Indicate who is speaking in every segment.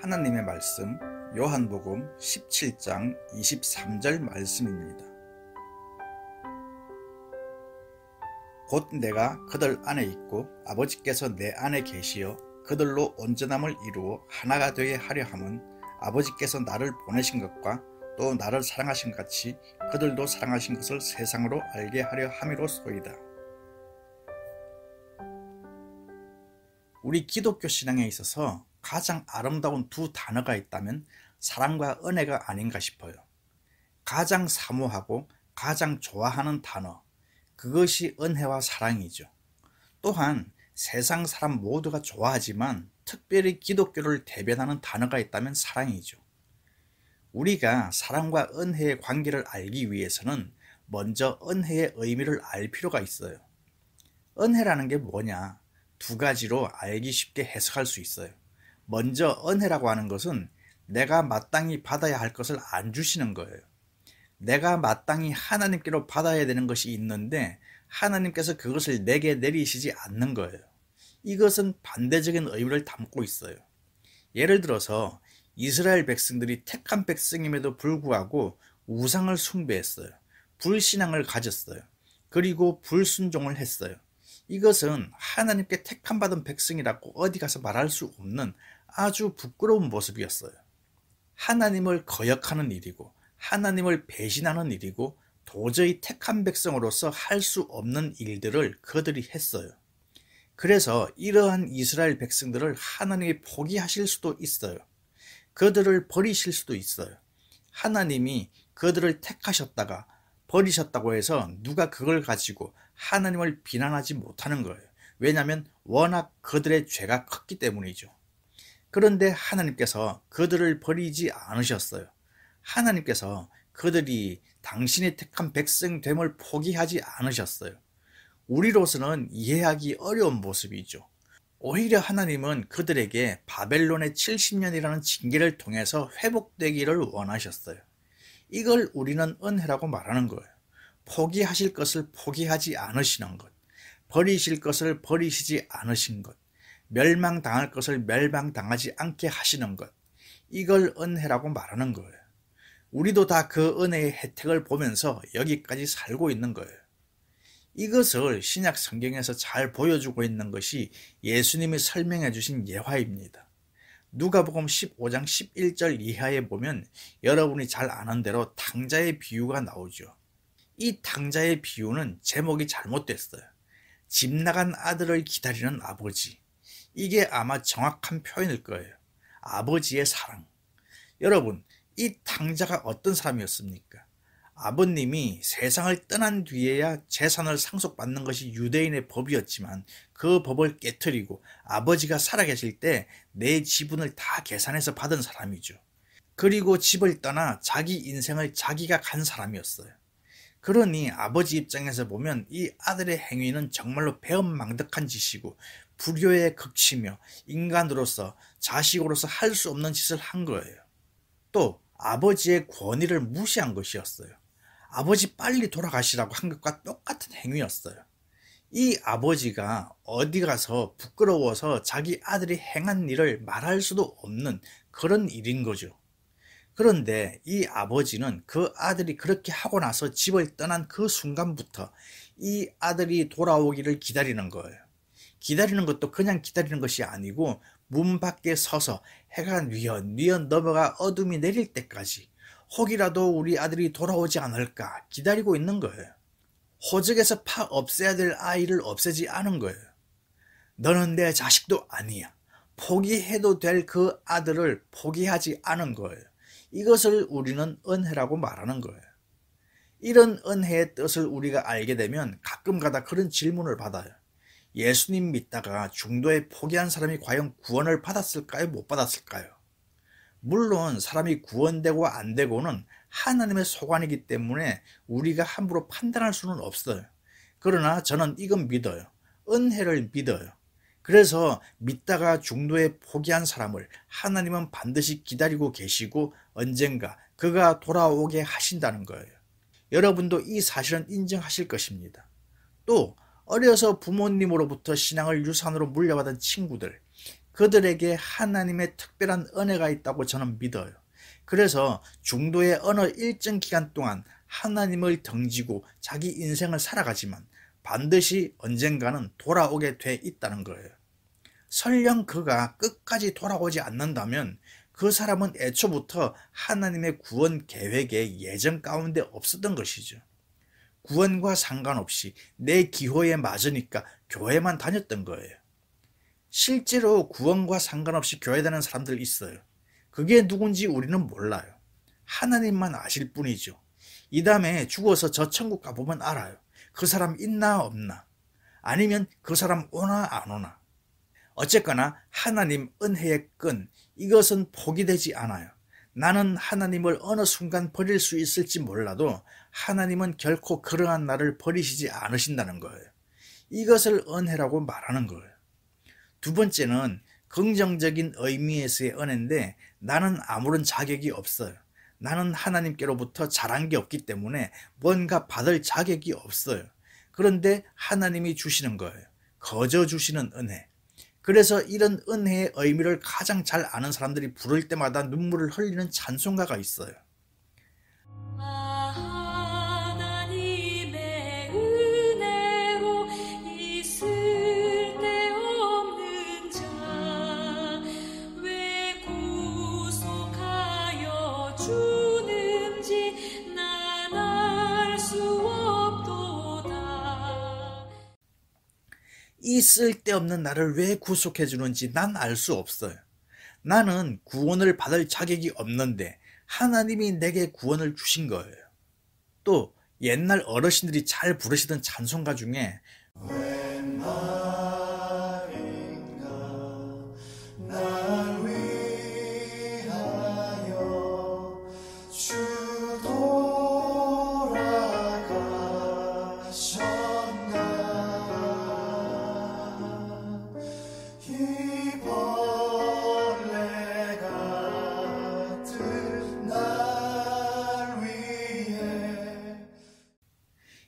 Speaker 1: 하나님의 말씀 요한복음 17장 23절 말씀입니다. 곧 내가 그들 안에 있고 아버지께서 내 안에 계시어 그들로 온전함을 이루어 하나가 되게 하려 함은 아버지께서 나를 보내신 것과 또 나를 사랑하신 것 같이 그들도 사랑하신 것을 세상으로 알게 하려 함이로소이다. 우리 기독교 신앙에 있어서 가장 아름다운 두 단어가 있다면 사랑과 은혜가 아닌가 싶어요. 가장 사모하고 가장 좋아하는 단어, 그것이 은혜와 사랑이죠. 또한 세상 사람 모두가 좋아하지만 특별히 기독교를 대변하는 단어가 있다면 사랑이죠. 우리가 사랑과 은혜의 관계를 알기 위해서는 먼저 은혜의 의미를 알 필요가 있어요. 은혜라는 게 뭐냐? 두 가지로 알기 쉽게 해석할 수 있어요. 먼저 은혜라고 하는 것은 내가 마땅히 받아야 할 것을 안 주시는 거예요. 내가 마땅히 하나님께로 받아야 되는 것이 있는데 하나님께서 그것을 내게 내리시지 않는 거예요. 이것은 반대적인 의미를 담고 있어요. 예를 들어서 이스라엘 백성들이 택한 백성임에도 불구하고 우상을 숭배했어요. 불신앙을 가졌어요. 그리고 불순종을 했어요. 이것은 하나님께 택함받은 백성이라고 어디 가서 말할 수 없는 아주 부끄러운 모습이었어요. 하나님을 거역하는 일이고 하나님을 배신하는 일이고 도저히 택한 백성으로서 할 수 없는 일들을 그들이 했어요. 그래서 이러한 이스라엘 백성들을 하나님이 포기하실 수도 있어요. 그들을 버리실 수도 있어요. 하나님이 그들을 택하셨다가 버리셨다고 해서 누가 그걸 가지고 하나님을 비난하지 못하는 거예요. 왜냐하면 워낙 그들의 죄가 컸기 때문이죠. 그런데 하나님께서 그들을 버리지 않으셨어요. 하나님께서 그들이 당신의 택한 백성됨을 포기하지 않으셨어요. 우리로서는 이해하기 어려운 모습이죠. 오히려 하나님은 그들에게 바벨론의 70년이라는 징계를 통해서 회복되기를 원하셨어요. 이걸 우리는 은혜라고 말하는 거예요. 포기하실 것을 포기하지 않으시는 것, 버리실 것을 버리시지 않으신 것, 멸망당할 것을 멸망당하지 않게 하시는 것, 이걸 은혜라고 말하는 거예요. 우리도 다 그 은혜의 혜택을 보면서 여기까지 살고 있는 거예요. 이것을 신약 성경에서 잘 보여주고 있는 것이 예수님이 설명해 주신 예화입니다. 누가복음 15장 11절 이하에 보면 여러분이 잘 아는 대로 탕자의 비유가 나오죠. 이 탕자의 비유는 제목이 잘못됐어요. 집 나간 아들을 기다리는 아버지. 이게 아마 정확한 표현일 거예요. 아버지의 사랑. 여러분, 이 탕자가 어떤 사람이었습니까? 아버님이 세상을 떠난 뒤에야 재산을 상속받는 것이 유대인의 법이었지만 그 법을 깨트리고 아버지가 살아계실 때 내 지분을 다 계산해서 받은 사람이죠. 그리고 집을 떠나 자기 인생을 자기가 간 사람이었어요. 그러니 아버지 입장에서 보면 이 아들의 행위는 정말로 배은망덕한 짓이고 불효의 극치며 인간으로서 자식으로서 할 수 없는 짓을 한 거예요. 또 아버지의 권위를 무시한 것이었어요. 아버지 빨리 돌아가시라고 한 것과 똑같은 행위였어요. 이 아버지가 어디 가서 부끄러워서 자기 아들이 행한 일을 말할 수도 없는 그런 일인 거죠. 그런데 이 아버지는 그 아들이 그렇게 하고 나서 집을 떠난 그 순간부터 이 아들이 돌아오기를 기다리는 거예요. 기다리는 것도 그냥 기다리는 것이 아니고 문 밖에 서서 해가 뉘엿뉘엿 넘어가 어둠이 내릴 때까지 혹이라도 우리 아들이 돌아오지 않을까 기다리고 있는 거예요. 호적에서 파 없애야 될 아이를 없애지 않은 거예요. 너는 내 자식도 아니야. 포기해도 될 그 아들을 포기하지 않은 거예요. 이것을 우리는 은혜라고 말하는 거예요. 이런 은혜의 뜻을 우리가 알게 되면 가끔가다 그런 질문을 받아요. 예수님 믿다가 중도에 포기한 사람이 과연 구원을 받았을까요? 못 받았을까요? 물론 사람이 구원되고 안 되고는 하나님의 소관이기 때문에 우리가 함부로 판단할 수는 없어요. 그러나 저는 이건 믿어요. 은혜를 믿어요. 그래서 믿다가 중도에 포기한 사람을 하나님은 반드시 기다리고 계시고 언젠가 그가 돌아오게 하신다는 거예요. 여러분도 이 사실은 인정하실 것입니다. 또 어려서 부모님으로부터 신앙을 유산으로 물려받은 친구들, 그들에게 하나님의 특별한 은혜가 있다고 저는 믿어요. 그래서 중도에 어느 일정 기간 동안 하나님을 등지고 자기 인생을 살아가지만 반드시 언젠가는 돌아오게 돼 있다는 거예요. 설령 그가 끝까지 돌아오지 않는다면 그 사람은 애초부터 하나님의 구원 계획의 예정 가운데 없었던 것이죠. 구원과 상관없이 내 기호에 맞으니까 교회만 다녔던 거예요. 실제로 구원과 상관없이 교회 다니는 사람들 있어요. 그게 누군지 우리는 몰라요. 하나님만 아실 뿐이죠. 이 다음에 죽어서 저 천국 가보면 알아요. 그 사람 있나 없나, 아니면 그 사람 오나 안 오나. 어쨌거나 하나님 은혜의 끈, 이것은 포기되지 않아요. 나는 하나님을 어느 순간 버릴 수 있을지 몰라도 하나님은 결코 그러한 나를 버리시지 않으신다는 거예요. 이것을 은혜라고 말하는 거예요. 두 번째는 긍정적인 의미에서의 은혜인데, 나는 아무런 자격이 없어요. 나는 하나님께로부터 잘한 게 없기 때문에 뭔가 받을 자격이 없어요. 그런데 하나님이 주시는 거예요. 거저 주시는 은혜. 그래서 이런 은혜의 의미를 가장 잘 아는 사람들이 부를 때마다 눈물을 흘리는 찬송가가 있어요.
Speaker 2: 하나님의 은혜로 있을 데 없는 자 왜 구속하여 주는지 난 알 수 없도다.
Speaker 1: 이 쓸데없는 나를 왜 구속해 주는지 난 알 수 없어요. 나는 구원을 받을 자격이 없는데 하나님이 내게 구원을 주신 거예요. 또 옛날 어르신들이 잘 부르시던 찬송가 중에
Speaker 3: 웬 말인가 날 위하여 주 돌아가셨나 이 벌레 같은 날 위해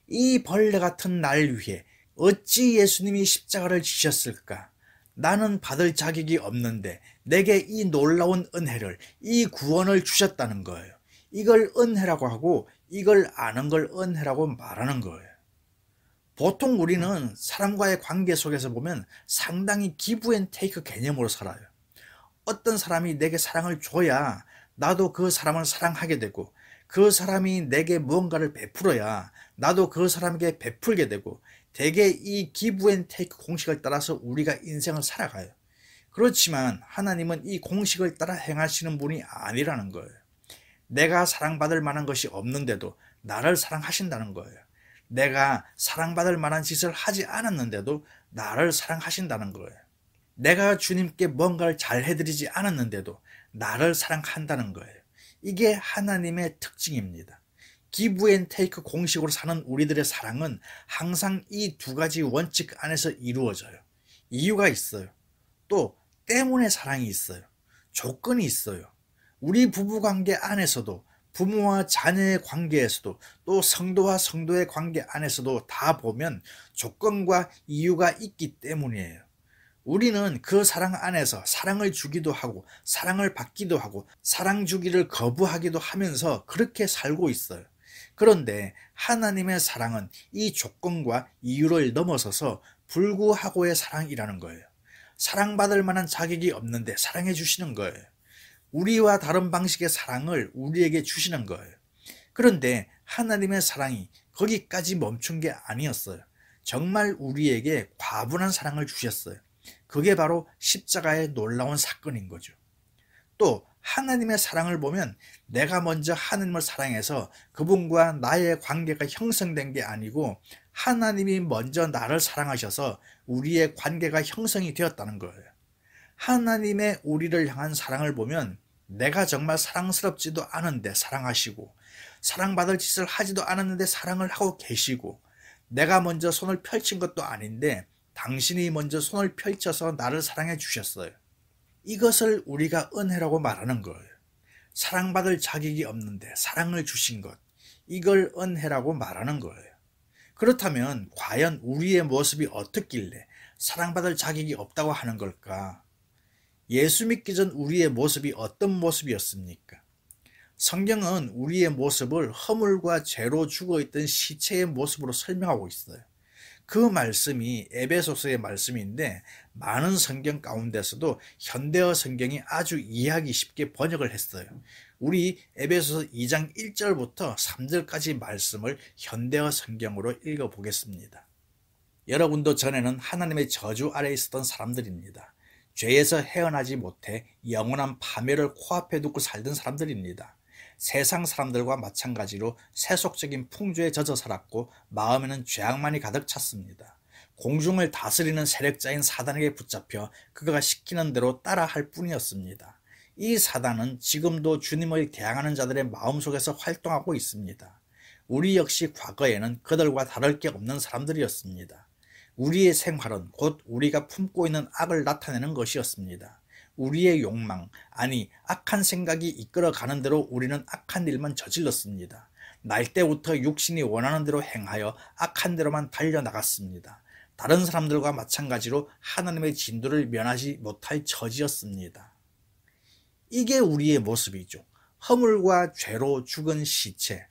Speaker 1: 이 벌레 같은 날 위해 어찌 예수님이 십자가를 지셨을까? 나는 받을 자격이 없는데 내게 이 놀라운 은혜를, 이 구원을 주셨다는 거예요. 이걸 은혜라고 하고 이걸 아는 걸 은혜라고 말하는 거예요. 보통 우리는 사람과의 관계 속에서 보면 상당히 기브 앤 테이크 개념으로 살아요. 어떤 사람이 내게 사랑을 줘야 나도 그 사람을 사랑하게 되고, 그 사람이 내게 무언가를 베풀어야 나도 그 사람에게 베풀게 되고, 대개 이 기브 앤 테이크 공식을 따라서 우리가 인생을 살아가요. 그렇지만 하나님은 이 공식을 따라 행하시는 분이 아니라는 거예요. 내가 사랑받을 만한 것이 없는데도 나를 사랑하신다는 거예요. 내가 사랑받을 만한 짓을 하지 않았는데도 나를 사랑하신다는 거예요. 내가 주님께 뭔가를 잘 해드리지 않았는데도 나를 사랑한다는 거예요. 이게 하나님의 특징입니다. 기브 앤 테이크 공식으로 사는 우리들의 사랑은 항상 이 두 가지 원칙 안에서 이루어져요. 이유가 있어요. 또 때문에 사랑이 있어요. 조건이 있어요. 우리 부부관계 안에서도, 부모와 자녀의 관계에서도, 또 성도와 성도의 관계 안에서도 다 보면 조건과 이유가 있기 때문이에요. 우리는 그 사랑 안에서 사랑을 주기도 하고 사랑을 받기도 하고 사랑 주기를 거부하기도 하면서 그렇게 살고 있어요. 그런데 하나님의 사랑은 이 조건과 이유를 넘어서서 불구하고의 사랑이라는 거예요. 사랑받을 만한 자격이 없는데 사랑해 주시는 거예요. 우리와 다른 방식의 사랑을 우리에게 주시는 거예요. 그런데 하나님의 사랑이 거기까지 멈춘 게 아니었어요. 정말 우리에게 과분한 사랑을 주셨어요. 그게 바로 십자가의 놀라운 사건인 거죠. 또 하나님의 사랑을 보면 내가 먼저 하나님을 사랑해서 그분과 나의 관계가 형성된 게 아니고 하나님이 먼저 나를 사랑하셔서 우리의 관계가 형성이 되었다는 거예요. 하나님의 우리를 향한 사랑을 보면 내가 정말 사랑스럽지도 않은데 사랑하시고, 사랑받을 짓을 하지도 않았는데 사랑을 하고 계시고, 내가 먼저 손을 펼친 것도 아닌데 당신이 먼저 손을 펼쳐서 나를 사랑해 주셨어요. 이것을 우리가 은혜라고 말하는 거예요. 사랑받을 자격이 없는데 사랑을 주신 것, 이걸 은혜라고 말하는 거예요. 그렇다면 과연 우리의 모습이 어떻길래 사랑받을 자격이 없다고 하는 걸까? 예수 믿기 전 우리의 모습이 어떤 모습이었습니까? 성경은 우리의 모습을 허물과 죄로 죽어있던 시체의 모습으로 설명하고 있어요. 그 말씀이 에베소서의 말씀인데 많은 성경 가운데서도 현대어 성경이 아주 이해하기 쉽게 번역을 했어요. 우리 에베소서 2장 1절부터 3절까지 말씀을 현대어 성경으로 읽어보겠습니다. 여러분도 전에는 하나님의 저주 아래에 있었던 사람들입니다. 죄에서 헤어나지 못해 영원한 파멸을 코앞에 두고 살던 사람들입니다. 세상 사람들과 마찬가지로 세속적인 풍조에 젖어 살았고 마음에는 죄악만이 가득 찼습니다. 공중을 다스리는 세력자인 사단에게 붙잡혀 그가 시키는 대로 따라할 뿐이었습니다. 이 사단은 지금도 주님을 대항하는 자들의 마음속에서 활동하고 있습니다. 우리 역시 과거에는 그들과 다를 게 없는 사람들이었습니다. 우리의 생활은 곧 우리가 품고 있는 악을 나타내는 것이었습니다. 우리의 욕망, 아니 악한 생각이 이끌어가는 대로 우리는 악한 일만 저질렀습니다. 날 때부터 육신이 원하는 대로 행하여 악한 대로만 달려나갔습니다. 다른 사람들과 마찬가지로 하나님의 진도를 면하지 못할 처지였습니다. 이게 우리의 모습이죠. 허물과 죄로 죽은 시체.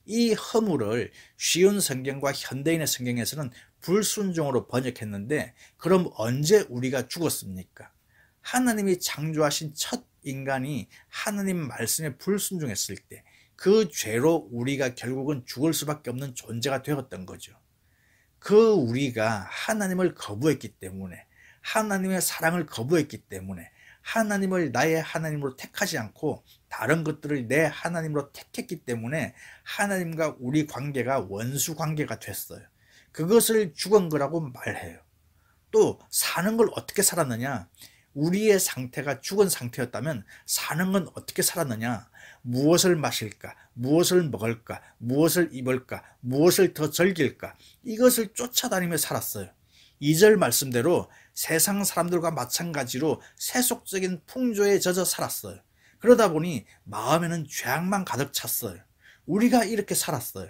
Speaker 1: 이 허물을 쉬운 성경과 현대인의 성경에서는 불순종으로 번역했는데 그럼 언제 우리가 죽었습니까? 하나님이 창조하신 첫 인간이 하나님 말씀에 불순종했을 때 그 죄로 우리가 결국은 죽을 수밖에 없는 존재가 되었던 거죠. 그 우리가 하나님을 거부했기 때문에, 하나님의 사랑을 거부했기 때문에, 하나님을 나의 하나님으로 택하지 않고 다른 것들을 내 하나님으로 택했기 때문에 하나님과 우리 관계가 원수 관계가 됐어요. 그것을 죽은 거라고 말해요. 또 사는 걸 어떻게 살았느냐? 우리의 상태가 죽은 상태였다면 사는 건 어떻게 살았느냐? 무엇을 마실까? 무엇을 먹을까? 무엇을 입을까? 무엇을 더 즐길까? 이것을 쫓아다니며 살았어요. 2절 말씀대로 세상 사람들과 마찬가지로 세속적인 풍조에 젖어 살았어요. 그러다 보니 마음에는 죄악만 가득 찼어요. 우리가 이렇게 살았어요.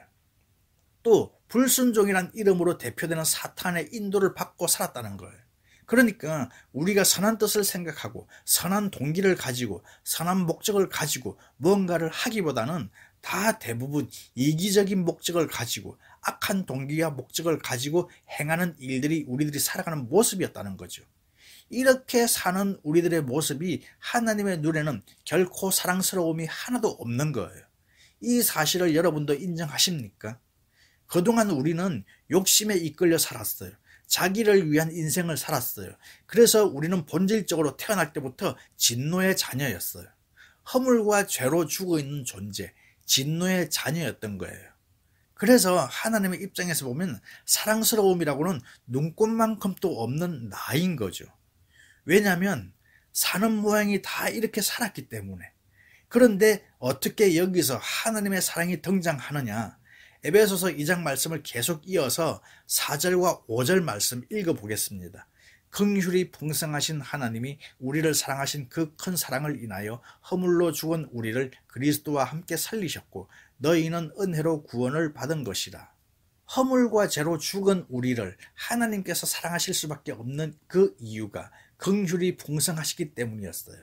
Speaker 1: 또 불순종이란 이름으로 대표되는 사탄의 인도를 받고 살았다는 거예요. 그러니까 우리가 선한 뜻을 생각하고 선한 동기를 가지고 선한 목적을 가지고 무언가를 하기보다는 다 대부분 이기적인 목적을 가지고 악한 동기와 목적을 가지고 행하는 일들이 우리들이 살아가는 모습이었다는 거죠. 이렇게 사는 우리들의 모습이 하나님의 눈에는 결코 사랑스러움이 하나도 없는 거예요. 이 사실을 여러분도 인정하십니까? 그동안 우리는 욕심에 이끌려 살았어요. 자기를 위한 인생을 살았어요. 그래서 우리는 본질적으로 태어날 때부터 진노의 자녀였어요. 허물과 죄로 죽어 있는 존재, 진노의 자녀였던 거예요. 그래서 하나님의 입장에서 보면 사랑스러움이라고는 눈꽃만큼도 없는 나인 거죠. 왜냐하면 사는 모양이 다 이렇게 살았기 때문에. 그런데 어떻게 여기서 하나님의 사랑이 등장하느냐? 에베소서 2장 말씀을 계속 이어서 4절과 5절 말씀 읽어보겠습니다. 긍휼이 풍성하신 하나님이 우리를 사랑하신 그 큰 사랑을 인하여 허물로 죽은 우리를 그리스도와 함께 살리셨고 너희는 은혜로 구원을 받은 것이라. 허물과 죄로 죽은 우리를 하나님께서 사랑하실 수밖에 없는 그 이유가 긍휼이 풍성하시기 때문이었어요.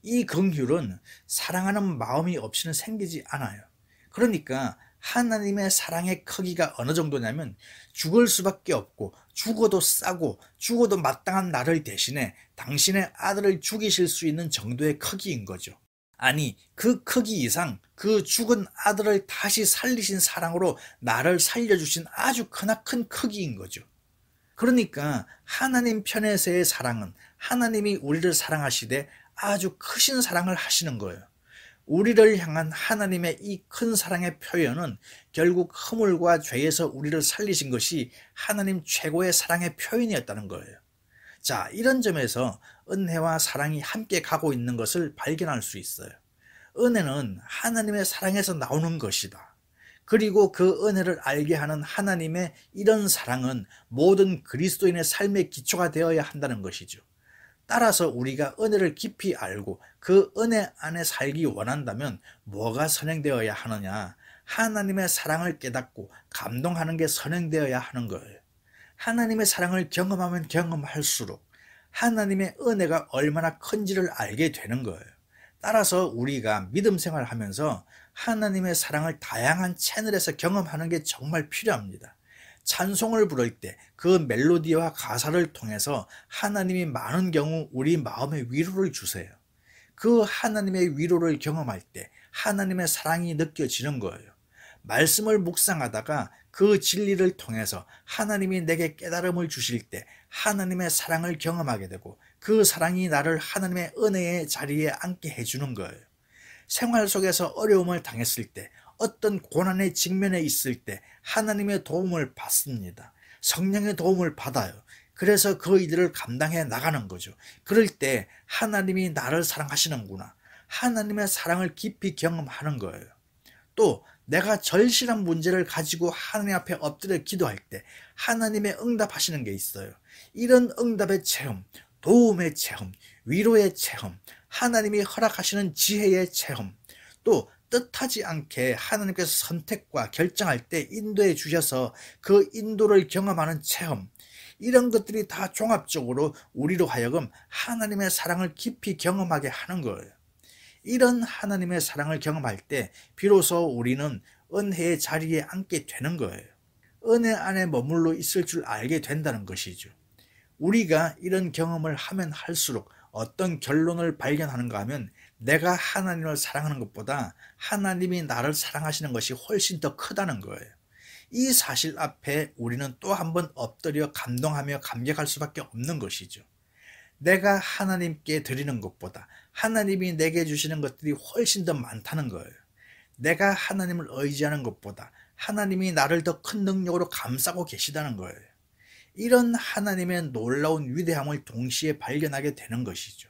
Speaker 1: 이 긍휼은 사랑하는 마음이 없이는 생기지 않아요. 그러니까 하나님의 사랑의 크기가 어느 정도냐면 죽을 수밖에 없고 죽어도 싸고 죽어도 마땅한 나를 대신에 당신의 아들을 죽이실 수 있는 정도의 크기인 거죠. 아니 그 크기 이상 그 죽은 아들을 다시 살리신 사랑으로 나를 살려주신 아주 크나큰 크기인 거죠. 그러니까 하나님 편에서의 사랑은 하나님이 우리를 사랑하시되 아주 크신 사랑을 하시는 거예요. 우리를 향한 하나님의 이 큰 사랑의 표현은 결국 허물과 죄에서 우리를 살리신 것이 하나님 최고의 사랑의 표현이었다는 거예요. 자, 이런 점에서 은혜와 사랑이 함께 가고 있는 것을 발견할 수 있어요. 은혜는 하나님의 사랑에서 나오는 것이다. 그리고 그 은혜를 알게 하는 하나님의 이런 사랑은 모든 그리스도인의 삶의 기초가 되어야 한다는 것이죠. 따라서 우리가 은혜를 깊이 알고 그 은혜 안에 살기 원한다면 뭐가 선행되어야 하느냐? 하나님의 사랑을 깨닫고 감동하는 게 선행되어야 하는 거예요. 하나님의 사랑을 경험하면 경험할수록 하나님의 은혜가 얼마나 큰지를 알게 되는 거예요. 따라서 우리가 믿음 생활하면서 하나님의 사랑을 다양한 채널에서 경험하는 게 정말 필요합니다. 찬송을 부를 때 그 멜로디와 가사를 통해서 하나님이 많은 경우 우리 마음에 위로를 주세요. 그 하나님의 위로를 경험할 때 하나님의 사랑이 느껴지는 거예요. 말씀을 묵상하다가 그 진리를 통해서 하나님이 내게 깨달음을 주실 때 하나님의 사랑을 경험하게 되고 그 사랑이 나를 하나님의 은혜의 자리에 앉게 해주는 거예요. 생활 속에서 어려움을 당했을 때, 어떤 고난의 직면에 있을 때 하나님의 도움을 받습니다. 성령의 도움을 받아요. 그래서 그 일들을 감당해 나가는 거죠. 그럴 때 하나님이 나를 사랑하시는구나. 하나님의 사랑을 깊이 경험하는 거예요. 또 내가 절실한 문제를 가지고 하나님 앞에 엎드려 기도할 때 하나님의 응답하시는 게 있어요. 이런 응답의 체험, 도움의 체험, 위로의 체험, 하나님이 허락하시는 지혜의 체험, 또 뜻하지 않게 하나님께서 선택과 결정할 때 인도해 주셔서 그 인도를 경험하는 체험, 이런 것들이 다 종합적으로 우리로 하여금 하나님의 사랑을 깊이 경험하게 하는 거예요. 이런 하나님의 사랑을 경험할 때 비로소 우리는 은혜의 자리에 앉게 되는 거예요. 은혜 안에 머물러 있을 줄 알게 된다는 것이죠. 우리가 이런 경험을 하면 할수록 어떤 결론을 발견하는가 하면 내가 하나님을 사랑하는 것보다 하나님이 나를 사랑하시는 것이 훨씬 더 크다는 거예요. 이 사실 앞에 우리는 또 한 번 엎드려 감동하며 감격할 수밖에 없는 것이죠. 내가 하나님께 드리는 것보다 하나님이 내게 주시는 것들이 훨씬 더 많다는 거예요. 내가 하나님을 의지하는 것보다 하나님이 나를 더 큰 능력으로 감싸고 계시다는 거예요. 이런 하나님의 놀라운 위대함을 동시에 발견하게 되는 것이죠.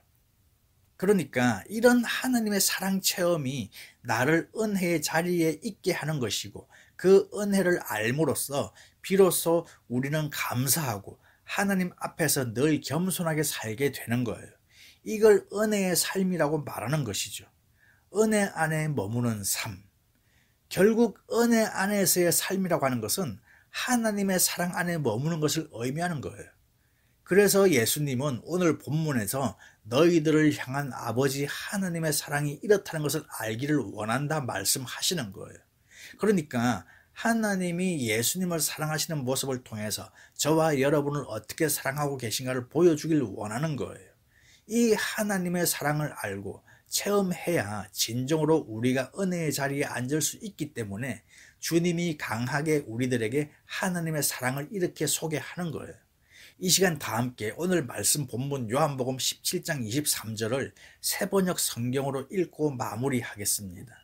Speaker 1: 그러니까 이런 하나님의 사랑 체험이 나를 은혜의 자리에 있게 하는 것이고, 그 은혜를 알므로써 비로소 우리는 감사하고 하나님 앞에서 늘 겸손하게 살게 되는 거예요. 이걸 은혜의 삶이라고 말하는 것이죠. 은혜 안에 머무는 삶. 결국 은혜 안에서의 삶이라고 하는 것은 하나님의 사랑 안에 머무는 것을 의미하는 거예요. 그래서 예수님은 오늘 본문에서 너희들을 향한 아버지 하나님의 사랑이 이렇다는 것을 알기를 원한다 말씀하시는 거예요. 그러니까 하나님이 예수님을 사랑하시는 모습을 통해서 저와 여러분을 어떻게 사랑하고 계신가를 보여주길 원하는 거예요. 이 하나님의 사랑을 알고 체험해야 진정으로 우리가 은혜의 자리에 앉을 수 있기 때문에 주님이 강하게 우리들에게 하나님의 사랑을 이렇게 소개하는 거예요. 이 시간 다 함께 오늘 말씀 본문 요한복음 17장 23절을 새번역 성경으로 읽고 마무리하겠습니다.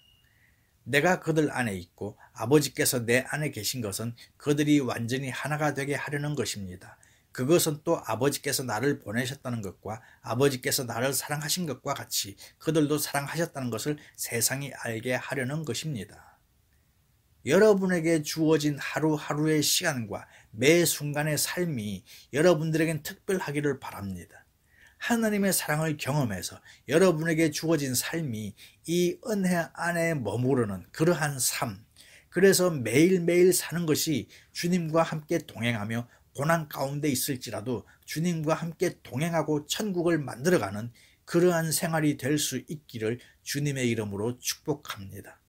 Speaker 1: 내가 그들 안에 있고 아버지께서 내 안에 계신 것은 그들이 완전히 하나가 되게 하려는 것입니다. 그것은 또 아버지께서 나를 보내셨다는 것과 아버지께서 나를 사랑하신 것과 같이 그들도 사랑하셨다는 것을 세상이 알게 하려는 것입니다. 여러분에게 주어진 하루하루의 시간과 매 순간의 삶이 여러분들에겐 특별하기를 바랍니다. 하나님의 사랑을 경험해서 여러분에게 주어진 삶이 이 은혜 안에 머무르는 그러한 삶, 그래서 매일매일 사는 것이 주님과 함께 동행하며 고난 가운데 있을지라도 주님과 함께 동행하고 천국을 만들어가는 그러한 생활이 될 수 있기를 주님의 이름으로 축복합니다.